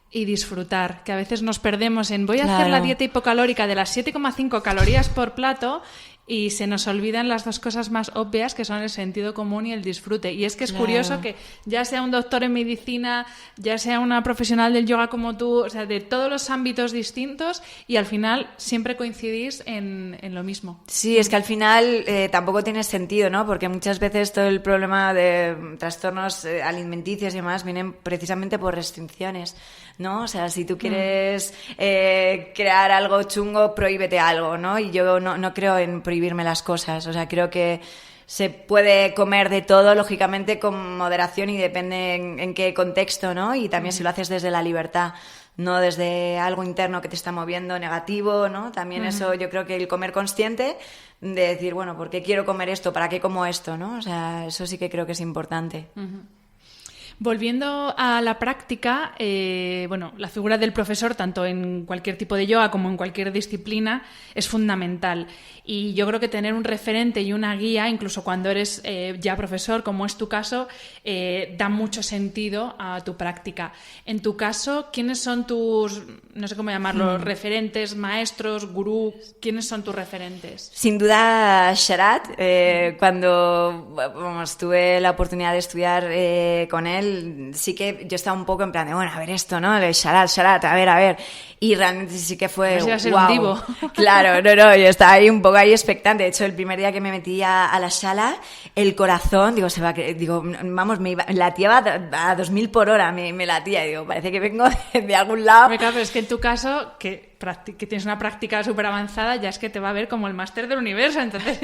y disfrutar, que a veces nos perdemos en voy a hacer la dieta hipocalórica de las 7,5 calorías por plato y se nos olvidan las dos cosas más obvias, que son el sentido común y el disfrute. Y es que es curioso que ya sea un doctor en medicina, ya sea una profesional del yoga como tú, o sea, de todos los ámbitos distintos, y al final siempre coincidís en lo mismo. Sí, es que al final tampoco tiene sentido, ¿no? Porque muchas veces todo el problema de trastornos alimenticios y demás vienen precisamente por restricciones, ¿no? O sea, si tú quieres crear algo chungo, prohíbete algo, ¿no? Y yo no creo en prohibirme las cosas. O sea, creo que se puede comer de todo, lógicamente, con moderación y depende en qué contexto, ¿no? Y también si lo haces desde la libertad, no desde algo interno que te está moviendo negativo, ¿no? También eso, yo creo que el comer consciente de decir, bueno, ¿por qué quiero comer esto? ¿Para qué como esto? ¿No? O sea, eso sí que creo que es importante. Volviendo a la práctica, bueno, la figura del profesor, tanto en cualquier tipo de yoga como en cualquier disciplina, es fundamental. Y yo creo que tener un referente y una guía, incluso cuando eres ya profesor, como es tu caso, da mucho sentido a tu práctica. En tu caso, ¿quiénes son tus, no sé cómo llamarlos, referentes, maestros, gurú? ¿Quiénes son tus referentes? Sin duda, Sharat. Cuando tuve la oportunidad de estudiar con él, sí que yo estaba un poco en plan de, bueno, a ver esto, ¿no? De Sharat, a ver. Y realmente sí que fue, iba a ser wow. Un divo. Claro, no, yo estaba ahí un poco ahí expectante. De hecho, el primer día que me metí a la sala, el corazón, vamos, me latía a 2000 por hora, me latía. Digo, parece que vengo de algún lado. Claro, pero es que en tu caso, que tienes una práctica súper avanzada, ya es que te va a ver como el máster del universo, entonces...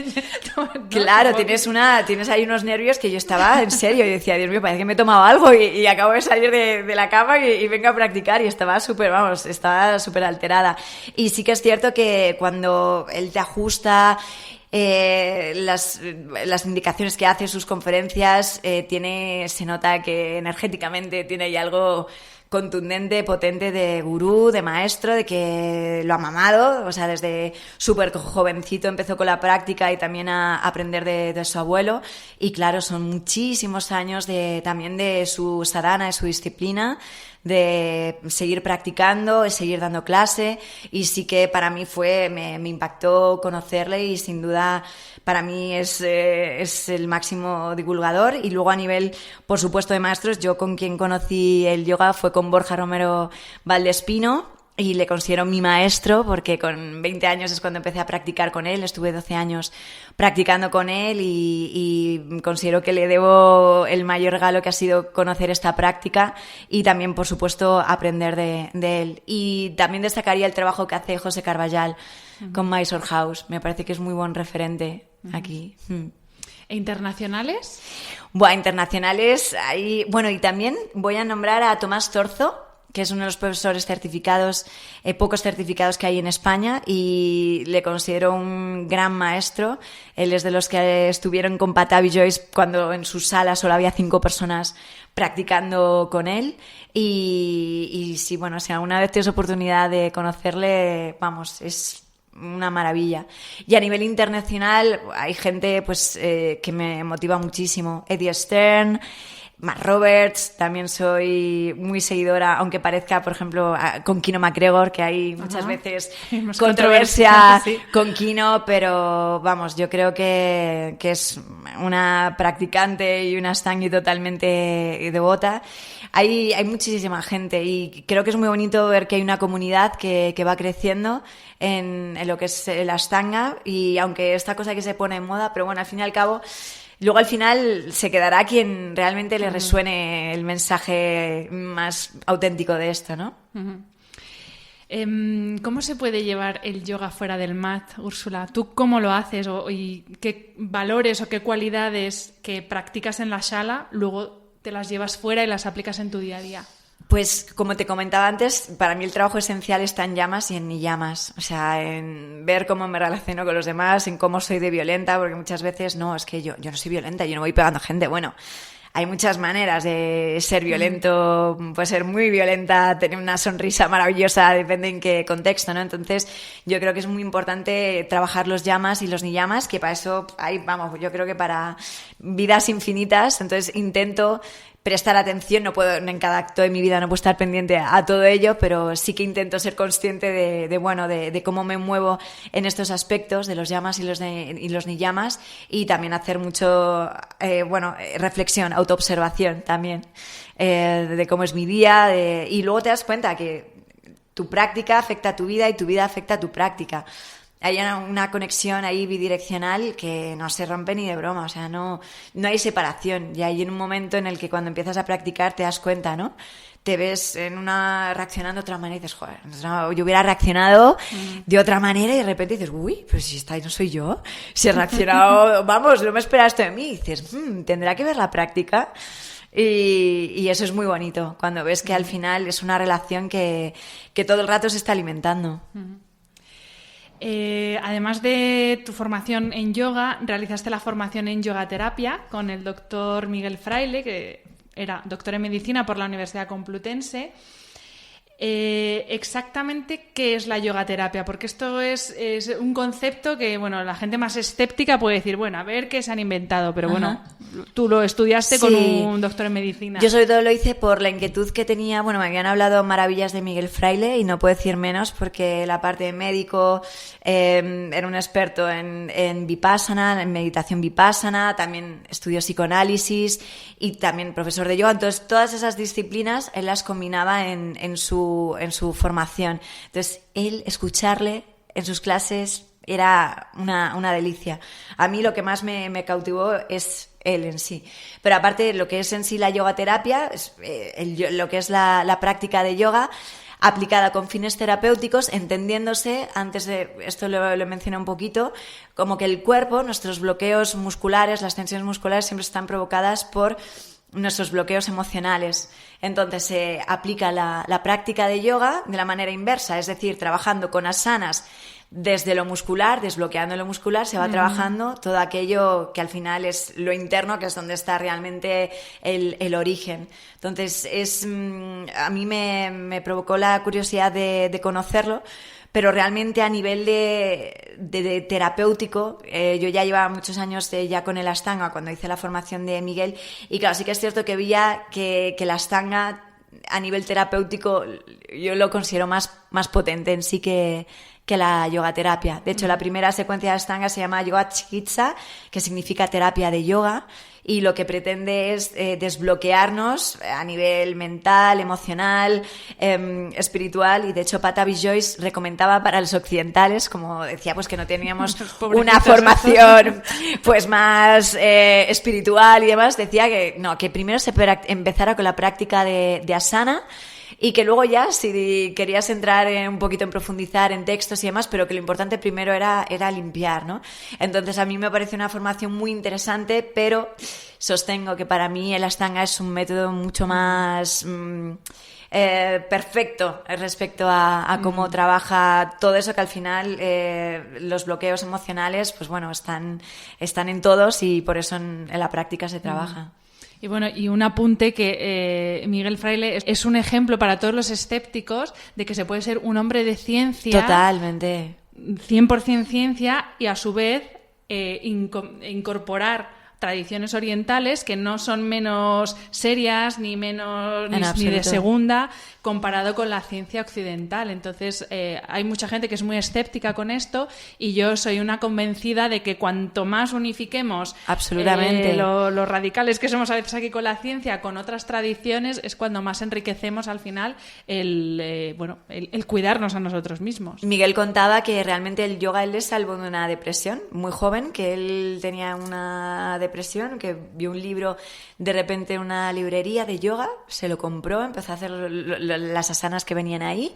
Claro, tienes ahí unos nervios que yo estaba, en serio, y decía, Dios mío, parece que me he tomado algo y acabo de salir de la cama y vengo a practicar, y estaba súper alterada. Y sí que es cierto que cuando él te ajusta las indicaciones que hace, sus conferencias, se nota que energéticamente tiene ahí algo contundente, potente de gurú, de maestro, de que lo ha mamado, o sea, desde súper jovencito empezó con la práctica y también a aprender de su abuelo, y claro, son muchísimos años también de su sadhana, de su disciplina, de seguir practicando, seguir dando clase, y sí que para mí me impactó conocerle, y sin duda para mí es el máximo divulgador. Y luego a nivel, por supuesto, de maestros, yo con quien conocí el yoga fue con Borja Romero Valdespino, y le considero mi maestro porque con 20 años es cuando empecé a practicar con él. Estuve 12 años practicando con él y considero que le debo el mayor regalo que ha sido conocer esta práctica y también, por supuesto, aprender de él. Y también destacaría el trabajo que hace José Carballal con Mysore House. Me parece que es muy buen referente aquí. ¿E internacionales? Bueno, internacionales hay... Bueno, y también voy a nombrar a Tomás Torzo, que es uno de los profesores certificados, pocos certificados que hay en España, y le considero un gran maestro. Él es de los que estuvieron con Patavi Joyce cuando en su sala solo había 5 personas practicando con él. Y sí, bueno, si alguna vez tienes oportunidad de conocerle, vamos, es una maravilla. Y a nivel internacional hay gente pues que me motiva muchísimo. Eddie Stern, Matt Roberts, también soy muy seguidora, aunque parezca, por ejemplo, con Kino McGregor, que hay muchas veces controversia sí. con Kino, pero vamos, yo creo que es una practicante y una Ashtanga totalmente devota. Hay muchísima gente y creo que es muy bonito ver que hay una comunidad que va creciendo en lo que es el Ashtanga, y aunque esta cosa que se pone en moda, pero bueno, al fin y al cabo... Luego, al final, se quedará quien realmente le resuene el mensaje más auténtico de esto, ¿no? ¿Cómo se puede llevar el yoga fuera del mat, Úrsula? ¿Tú cómo lo haces? ¿Y qué valores o qué cualidades que practicas en la sala luego te las llevas fuera y las aplicas en tu día a día? Pues, como te comentaba antes, para mí el trabajo esencial está en llamas y en ni llamas. O sea, en ver cómo me relaciono con los demás, en cómo soy de violenta, porque muchas veces, no, es que yo no soy violenta, yo no voy pegando gente. Bueno, hay muchas maneras de ser violento, puede ser muy violenta, tener una sonrisa maravillosa, depende en qué contexto, ¿no? Entonces, yo creo que es muy importante trabajar los llamas y los ni llamas, que para eso hay, vamos, yo creo que para vidas infinitas. Entonces, intento prestar atención, no puedo, en cada acto de mi vida no puedo estar pendiente a todo ello, pero sí que intento ser consciente de cómo me muevo en estos aspectos, de los llamas y los ni llamas, y también hacer mucho, reflexión, autoobservación también, de cómo es mi día, y luego te das cuenta que tu práctica afecta a tu vida y tu vida afecta a tu práctica. Hay una conexión ahí bidireccional que no se rompe ni de broma, o sea, no hay separación. Y hay un momento en el que cuando empiezas a practicar te das cuenta, ¿no? Te ves reaccionando de otra manera y dices, joder, yo hubiera reaccionado de otra manera, y de repente dices, uy, pues si esta no soy yo, si he reaccionado, vamos, no me esperaba esto de mí. Y dices, tendrá que ver la práctica. Y eso es muy bonito, cuando ves que al final es una relación que todo el rato se está alimentando. Además de tu formación en yoga, realizaste la formación en yogaterapia con el doctor Miguel Fraile, que era doctor en medicina por la Universidad Complutense. Exactamente qué es la yogaterapia, porque esto es un concepto que, bueno, la gente más escéptica puede decir, bueno, a ver qué se han inventado, pero bueno, tú lo estudiaste con un doctor en medicina. Yo sobre todo lo hice por la inquietud que tenía. Bueno, me habían hablado maravillas de Miguel Fraile y no puedo decir menos, porque la parte de médico, era un experto en Vipassana, en meditación Vipassana, también estudió psicoanálisis y también profesor de yoga. Entonces, todas esas disciplinas él las combinaba en su formación. Entonces, él, escucharle en sus clases era una delicia. A mí lo que más me cautivó es él en sí. Pero aparte, lo que es en sí la yogaterapia, lo que es la práctica de yoga aplicada con fines terapéuticos, entendiéndose, antes de esto lo mencioné un poquito, como que el cuerpo, nuestros bloqueos musculares, las tensiones musculares siempre están provocadas por nuestros bloqueos emocionales. Entonces se aplica la práctica de yoga de la manera inversa, es decir, trabajando con asanas desde lo muscular, desbloqueando lo muscular, se va trabajando todo aquello que al final es lo interno, que es donde está realmente el origen. Entonces a mí me provocó la curiosidad de conocerlo, pero realmente a nivel de terapéutico, yo ya llevaba muchos años ya con el Ashtanga cuando hice la formación de Miguel, y claro, sí que es cierto que veía que el Ashtanga a nivel terapéutico yo lo considero más potente en sí que la yoga terapia. De hecho, la primera secuencia de Ashtanga se llama Yoga Chikitsa, que significa terapia de yoga, y lo que pretende es desbloquearnos a nivel mental, emocional, espiritual. Y de hecho Patavi Joyce recomendaba para los occidentales, como decía, pues que no teníamos una formación pues más espiritual y demás, decía que primero se empezara con la práctica de asana, y que luego ya, si querías entrar un poquito en profundizar en textos y demás, pero que lo importante primero era limpiar, ¿no? Entonces a mí me parece una formación muy interesante, pero sostengo que para mí el Ashtanga es un método mucho más perfecto respecto a cómo trabaja todo eso, que al final los bloqueos emocionales, pues bueno, están en todos, y por eso en la práctica se trabaja. Y bueno, y un apunte que Miguel Fraile es un ejemplo para todos los escépticos de que se puede ser un hombre de ciencia. Totalmente. 100% ciencia, y a su vez incorporar tradiciones orientales que no son menos serias ni menos ni de segunda comparado con la ciencia occidental. Entonces hay mucha gente que es muy escéptica con esto, y yo soy una convencida de que cuanto más unifiquemos absolutamente los radicales que somos a veces aquí con la ciencia con otras tradiciones, es cuando más enriquecemos al final el cuidarnos a nosotros mismos. Miguel contaba que realmente el yoga él le salvó de una depresión muy joven, que él tenía una depresión, que vio un libro de repente en una librería de yoga, se lo compró, empezó a hacer las asanas que venían ahí,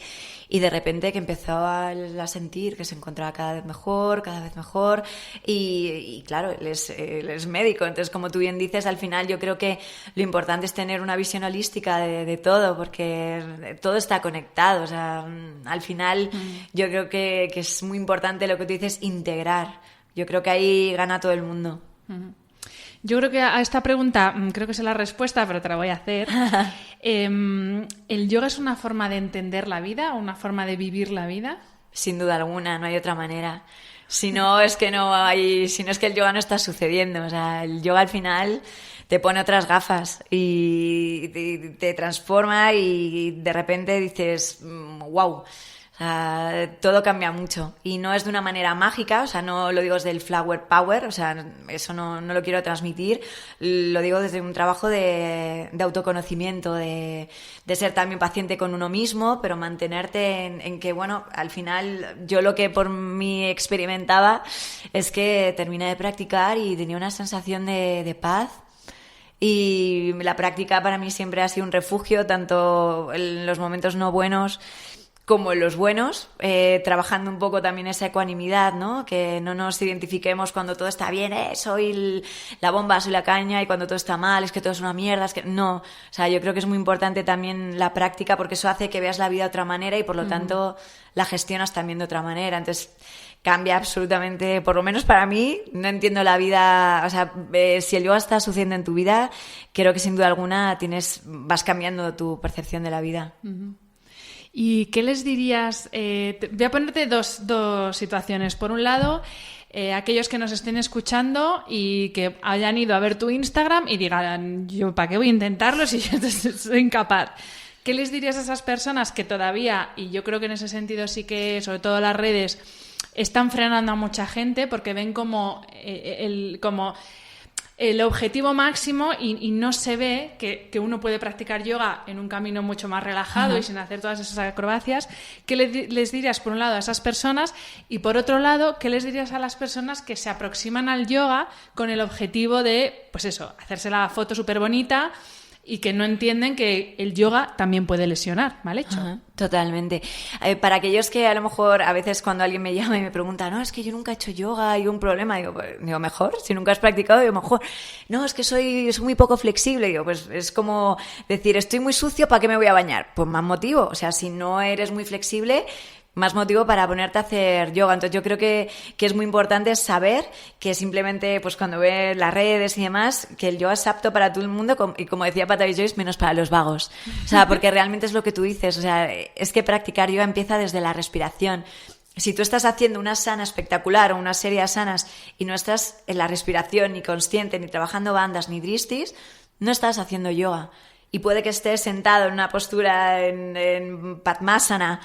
y de repente que empezó a sentir que se encontraba cada vez mejor, y claro, él es médico, entonces como tú bien dices, al final yo creo que lo importante es tener una visión holística de todo, porque todo está conectado, o sea, al final yo creo que es muy importante lo que tú dices, integrar. Yo creo que ahí gana todo el mundo. Yo creo que a esta pregunta, creo que sé la respuesta, pero te la voy a hacer. ¿El yoga es una forma de entender la vida, una forma de vivir la vida? Sin duda alguna, no hay otra manera. Si no es que el yoga no está sucediendo. O sea, el yoga al final te pone otras gafas y te transforma, y de repente dices, wow. Todo cambia mucho, y no es de una manera mágica, o sea, no lo digo desde el flower power, o sea, eso no lo quiero transmitir, lo digo desde un trabajo de autoconocimiento, de ser también paciente con uno mismo, pero mantenerte en que, bueno, al final yo lo que por mí experimentaba es que terminé de practicar y tenía una sensación de paz. Y la práctica para mí siempre ha sido un refugio, tanto en los momentos no buenos como en los buenos, trabajando un poco también esa ecuanimidad, ¿no? Que no nos identifiquemos cuando todo está bien, soy la bomba, soy la caña, y cuando todo está mal, es que todo es una mierda, es que no. O sea, yo creo que es muy importante también la práctica, porque eso hace que veas la vida de otra manera, y por lo tanto la gestionas también de otra manera. Entonces cambia absolutamente, por lo menos para mí, no entiendo la vida, o sea, si el yoga está sucediendo en tu vida, creo que sin duda alguna vas cambiando tu percepción de la vida. ¿Y qué les dirías? Voy a ponerte dos situaciones. Por un lado, aquellos que nos estén escuchando y que hayan ido a ver tu Instagram y digan, yo ¿para qué voy a intentarlo si yo soy incapaz? ¿Qué les dirías a esas personas que todavía, y yo creo que en ese sentido sí que, sobre todo las redes, están frenando a mucha gente porque ven como el objetivo máximo y no se ve que uno puede practicar yoga en un camino mucho más relajado y sin hacer todas esas acrobacias? ¿Qué les dirías, por un lado, a esas personas? Y por otro lado, ¿qué les dirías a las personas que se aproximan al yoga con el objetivo de, pues eso, hacerse la foto súper bonita y que no entienden que el yoga también puede lesionar, mal hecho? Ajá, totalmente. Para aquellos que a lo mejor a veces cuando alguien me llama y me pregunta, no, es que yo nunca he hecho yoga, hay un problema, digo, mejor, si nunca has practicado, digo, mejor, no, es que soy muy poco flexible, digo, pues es como decir, estoy muy sucio, ¿para qué me voy a bañar? Pues más motivo, o sea, si no eres muy flexible, más motivo para ponerte a hacer yoga. Entonces yo creo que es muy importante saber que simplemente, pues cuando ves las redes y demás, que el yoga es apto para todo el mundo, y como decía Patavi Joyce, menos para los vagos. O sea, porque realmente es lo que tú dices, o sea, es que practicar yoga empieza desde la respiración. Si tú estás haciendo una asana espectacular o una serie de asanas y no estás en la respiración, ni consciente, ni trabajando bandas, ni drishtis, no estás haciendo yoga. y puede que estés sentado en una postura en Padmasana,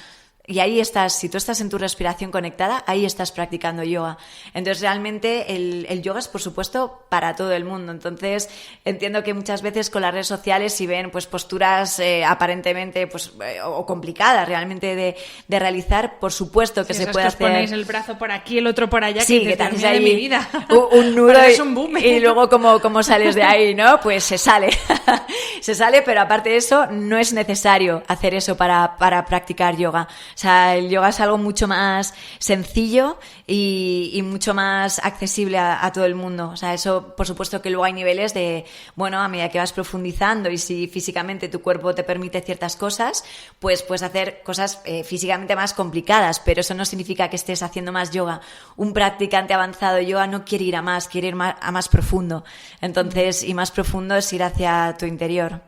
y ahí estás, si tú estás en tu respiración conectada, ahí estás practicando yoga. Entonces, realmente el yoga es, por supuesto, para todo el mundo. Entonces, entiendo que muchas veces con las redes sociales, si ven pues posturas aparentemente pues o complicadas realmente de realizar, por supuesto que se puede hacer. Os ponéis el brazo por aquí, el otro por allá, sí, que te haces ahí ahí de mi vida. Un nudo es un boom. y luego como sales de ahí, ¿no? Pues se sale. Se sale, pero aparte de eso, no es necesario hacer eso para practicar yoga. O sea, el yoga es algo mucho más sencillo y mucho más accesible a todo el mundo. O sea, eso, por supuesto que luego hay niveles de, bueno, a medida que vas profundizando y si físicamente tu cuerpo te permite ciertas cosas, pues puedes hacer cosas físicamente más complicadas, pero eso no significa que estés haciendo más yoga. Un practicante avanzado de yoga no quiere ir a más, quiere ir a más profundo. Entonces, y más profundo es ir hacia tu interior.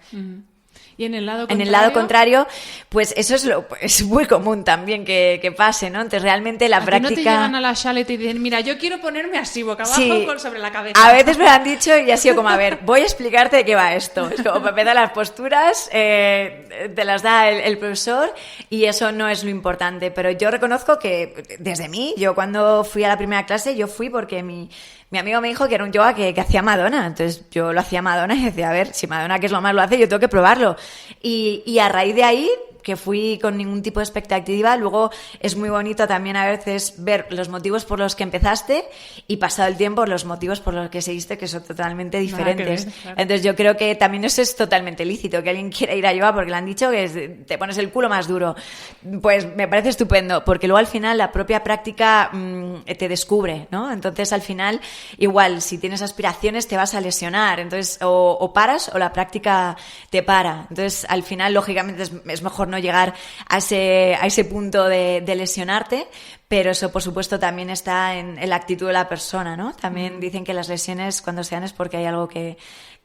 ¿Y en el lado contrario? En el lado contrario, pues eso es muy común también que pase, ¿no? Entonces, realmente la práctica... ¿No te llegan a la chalet y dicen, mira, yo quiero ponerme así, boca abajo, sí, sobre la cabeza? A veces me lo han dicho y ha sido como, a ver, voy a explicarte de qué va esto. Es como, para empezar, las posturas te las da el profesor y eso no es lo importante. Pero yo reconozco que desde mí, yo cuando fui a la primera clase, yo fui porque mi amigo me dijo que era un yoga que hacía Madonna. Entonces yo lo hacía Madonna y decía, a ver, si Madonna, que es lo más, lo hace, yo tengo que probarlo. Y a raíz de ahí, que fui con ningún tipo de expectativa, luego es muy bonito también a veces ver los motivos por los que empezaste y pasado el tiempo los motivos por los que seguiste, que son totalmente diferentes. Claro. Entonces yo creo que también eso es totalmente lícito, que alguien quiera ir a yoga porque le han dicho que te pones el culo más duro. Pues me parece estupendo, porque luego al final la propia práctica te descubre, ¿no? Entonces al final, igual, si tienes aspiraciones te vas a lesionar, entonces o paras o la práctica te para. Entonces al final, lógicamente, es mejor no llegar a ese punto de lesionarte, pero eso por supuesto también está en la actitud de la persona, ¿no? También dicen que las lesiones cuando se dan es porque hay algo que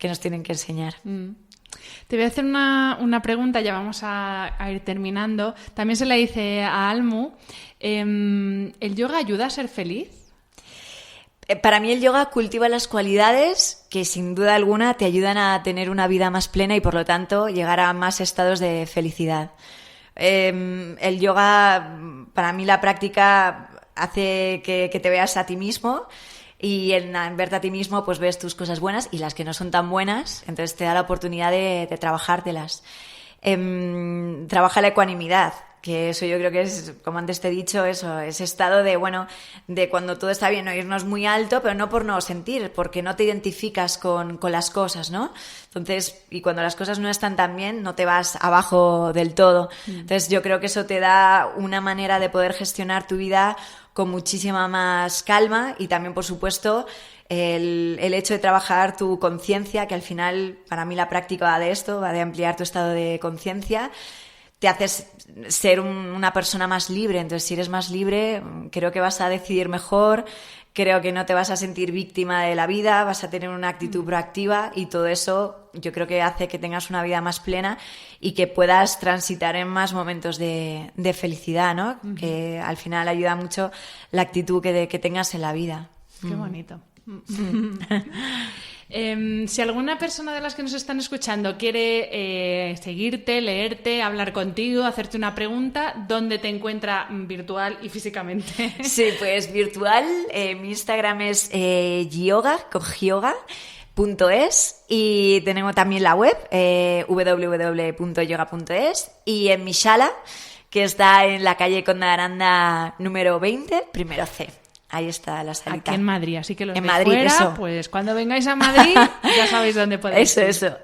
nos tienen que enseñar. Te voy a hacer una pregunta, ya vamos a ir terminando. También se le dice a Almu, ¿el yoga ayuda a ser feliz? Para mí el yoga cultiva las cualidades que sin duda alguna te ayudan a tener una vida más plena y por lo tanto llegar a más estados de felicidad. El yoga, para mí la práctica hace que te veas a ti mismo y en verte a ti mismo pues ves tus cosas buenas y las que no son tan buenas, entonces te da la oportunidad de trabajártelas. Trabaja la ecuanimidad, que eso yo creo que es, como antes te he dicho, eso, ese estado de, bueno, de cuando todo está bien, no irnos muy alto, pero no por no sentir, porque no te identificas con las cosas, ¿no? Entonces, y cuando las cosas no están tan bien, no te vas abajo del todo. Entonces, yo creo que eso te da una manera de poder gestionar tu vida con muchísima más calma y también, por supuesto, el hecho de trabajar tu conciencia, que al final, para mí la práctica va de esto, va de ampliar tu estado de conciencia, te haces ser una persona más libre. Entonces, si eres más libre, creo que vas a decidir mejor, creo que no te vas a sentir víctima de la vida, vas a tener una actitud proactiva y todo eso yo creo que hace que tengas una vida más plena y que puedas transitar en más momentos de felicidad, ¿no? Que al final ayuda mucho la actitud que tengas en la vida. Qué bonito. Si alguna persona de las que nos están escuchando quiere seguirte, leerte, hablar contigo, hacerte una pregunta, ¿dónde te encuentra virtual y físicamente? Sí, pues virtual, mi Instagram es yoga.es y tenemos también la web www.yoga.es y en mi sala, que está en la calle Conde de Aranda número 20, primero C. Ahí está la salita. Aquí en Madrid, así que los en de Madrid, fuera, eso. Pues cuando vengáis a Madrid ya sabéis dónde podéis ir. Eso.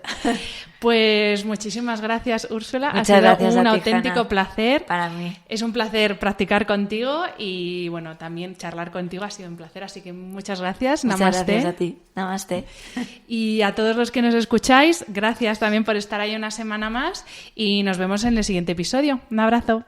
Pues muchísimas gracias, Úrsula. Muchas ha sido gracias un a ti, auténtico Hanna. placer. Para mí. Es un placer practicar contigo y bueno, también charlar contigo ha sido un placer, así que muchas gracias. Muchas Namaste. gracias a ti. Namaste. Y a todos los que nos escucháis, gracias también por estar ahí una semana más y nos vemos en el siguiente episodio. Un abrazo.